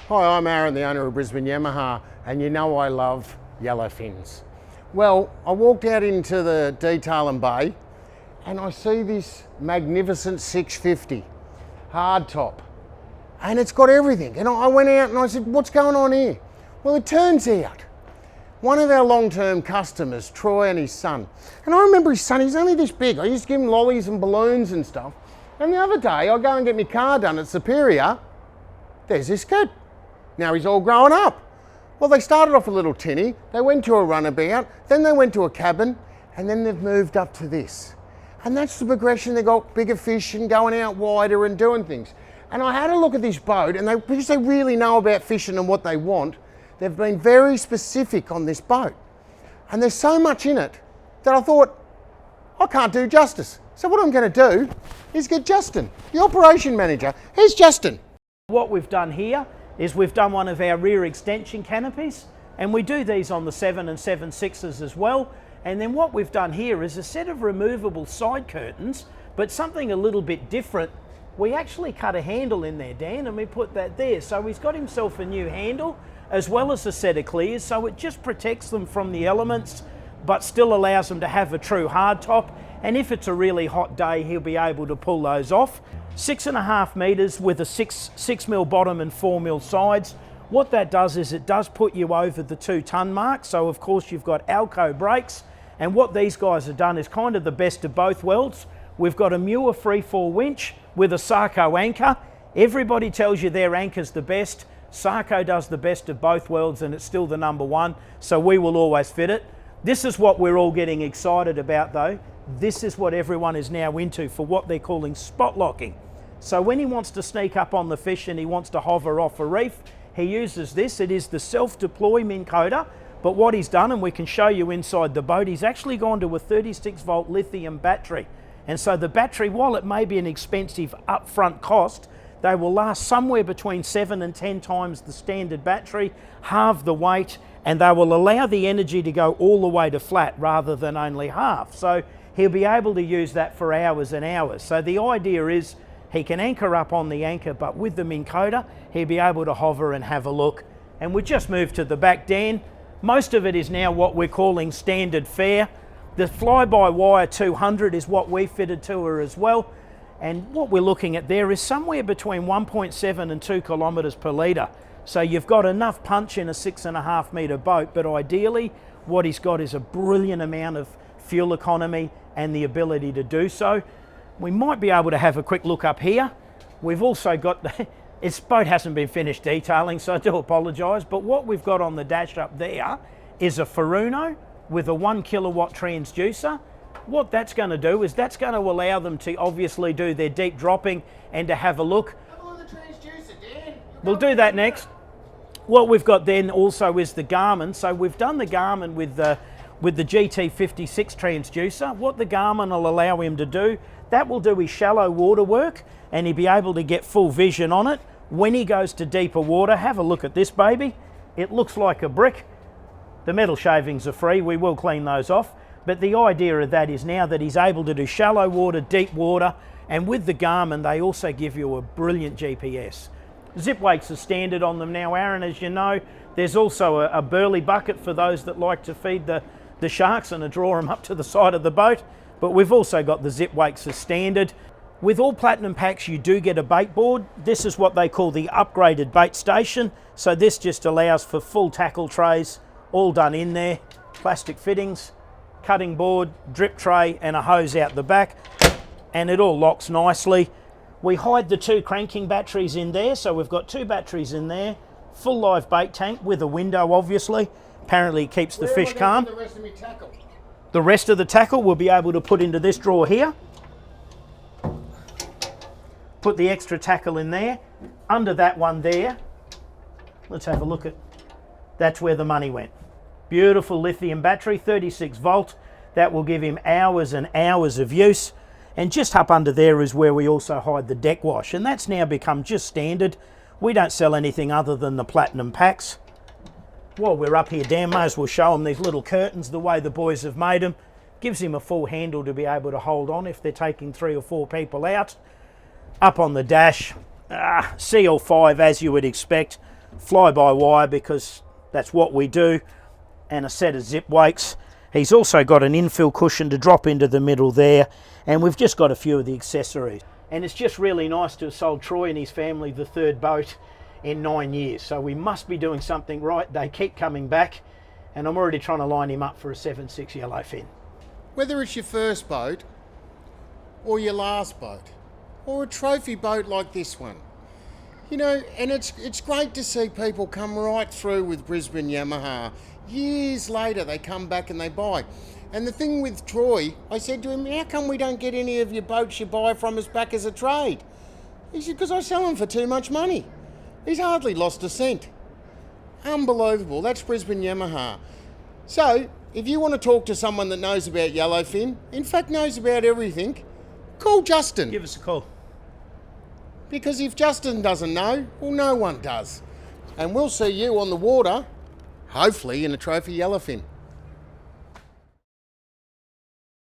Hi, I'm Aaron, the owner of Brisbane Yamaha, and you know I love Yellowfins. Well, I walked out into the detailing bay and I see this magnificent 650 hardtop, and it's got everything. And I went out and I said, what's going on here? Well, it turns out one of our long-term customers, Troy, and his son, and I remember his son, he's only this big. I used to give him lollies and balloons and stuff. And the other day, I go and get my car done at Superior, there's this kid. Now he's all grown up. Well, they started off a little tinny, they went to a runabout, then they went to a cabin, and then they've moved up to this. And that's the progression. They got bigger fish and going out wider and doing things. And I had a look at this boat, and because they really know about fishing and what they want, they've been very specific on this boat. And there's so much in it that I thought, I can't do justice. So what I'm going to do is get Justin, the operation manager. Here's Justin. What we've done here is we've done one of our rear extension canopies, and we do these on the 7 and 7.6s as well. And then what we've done here is a set of removable side curtains, but something a little bit different. We actually cut a handle in there, Dan, and we put that there. So he's got himself a new handle as well as a set of clears, so it just protects them from the elements but still allows them to have a true hard top. And if it's a really hot day, he'll be able to pull those off. 6.5 metres with a 6mm bottom and 4mm sides. What that does is it does put you over the 2-ton mark. So of course you've got Alco brakes, and what these guys have done is kind of the best of both worlds. We've got a Muir freefall winch with a Sarco anchor. Everybody tells you their anchor's the best. Sarco does the best of both worlds, and it's still the #1, so we will always fit it. This is what we're all getting excited about though. This is what everyone is now into for what they're calling spot locking. So when he wants to sneak up on the fish and he wants to hover off a reef, he uses this. It is the self-deploy Minn Coda, but what he's done, and we can show you inside the boat, he's actually gone to a 36-volt lithium battery. And so the battery, while it may be an expensive upfront cost, they will last somewhere between 7 and 10 times the standard battery, halve the weight, and they will allow the energy to go all the way to flat rather than only half. So he'll be able to use that for hours and hours. So the idea is he can anchor up on the anchor, but with the Minn Coda, he'll be able to hover and have a look. And we just moved to the back, Dan. Most of it is now what we're calling standard fare. The fly-by-wire 200 is what we fitted to her as well. And what we're looking at there is somewhere between 1.7 and 2 kilometres per litre. So you've got enough punch in a 6.5 metre boat, but ideally what he's got is a brilliant amount of fuel economy and the ability to do so. We might be able to have a quick look up here. We've also got, this boat hasn't been finished detailing, so I do apologise, but what we've got on the dash up there is a Furuno with a 1 kilowatt transducer. What that's going to do is that's going to allow them to obviously do their deep dropping and to have a look. Come on, the transducer, Dan. We'll do that next. What we've got then also is the Garmin. So we've done the Garmin with the GT56 transducer. What the Garmin will allow him to do, that will do his shallow water work, and he'll be able to get full vision on it. When he goes to deeper water, have a look at this baby. It looks like a brick. The metal shavings are free, we will clean those off. But the idea of that is now that he's able to do shallow water, deep water, and with the Garmin, they also give you a brilliant GPS. Zip weights are standard on them now, Aaron, as you know. There's also a burley bucket for those that like to feed the sharks and to draw them up to the side of the boat. But we've also got the zip weights as standard. With all platinum packs, you do get a bait board. This is what they call the upgraded bait station. So this just allows for full tackle trays, all done in there, plastic fittings, cutting board, drip tray, and a hose out the back, and it all locks nicely. We hide the 2 cranking batteries in there, so we've got 2 batteries in there, full live bait tank with a window obviously. Apparently it keeps the fish calm. The rest of my tackle? The rest of the tackle we'll be able to put into this drawer here. Put the extra tackle in there. Under that one there, let's have a look at, that's where the money went. Beautiful lithium battery, 36 volt. That will give him hours and hours of use. And just up under there is where we also hide the deck wash, and that's now become just standard. We don't sell anything other than the platinum packs. While we're up here, Dan, may as well show them these little curtains, the way the boys have made them. Gives him a full handle to be able to hold on if they're taking 3 or 4 people out. Up on the dash, CL5 as you would expect. fly-by-wire because that's what we do, and a set of zip wakes. He's also got an infill cushion to drop into the middle there, and we've just got a few of the accessories. And it's just really nice to have sold Troy and his family the third boat in 9 years. So we must be doing something right. They keep coming back, and I'm already trying to line him up for a 7.6 Yellowfin. Whether it's your first boat, or your last boat, or a trophy boat like this one, you know, and it's great to see people come right through with Brisbane Yamaha. Years later, they come back and they buy. And the thing with Troy, I said to him, how come we don't get any of your boats you buy from us back as a trade? He said, because I sell them for too much money. He's hardly lost a cent. Unbelievable. That's Brisbane Yamaha. So, if you want to talk to someone that knows about Yellowfin, in fact knows about everything, call Justin. Give us a call. Because if Justin doesn't know, well, no one does. And we'll see you on the water, hopefully in a trophy Yellowfin.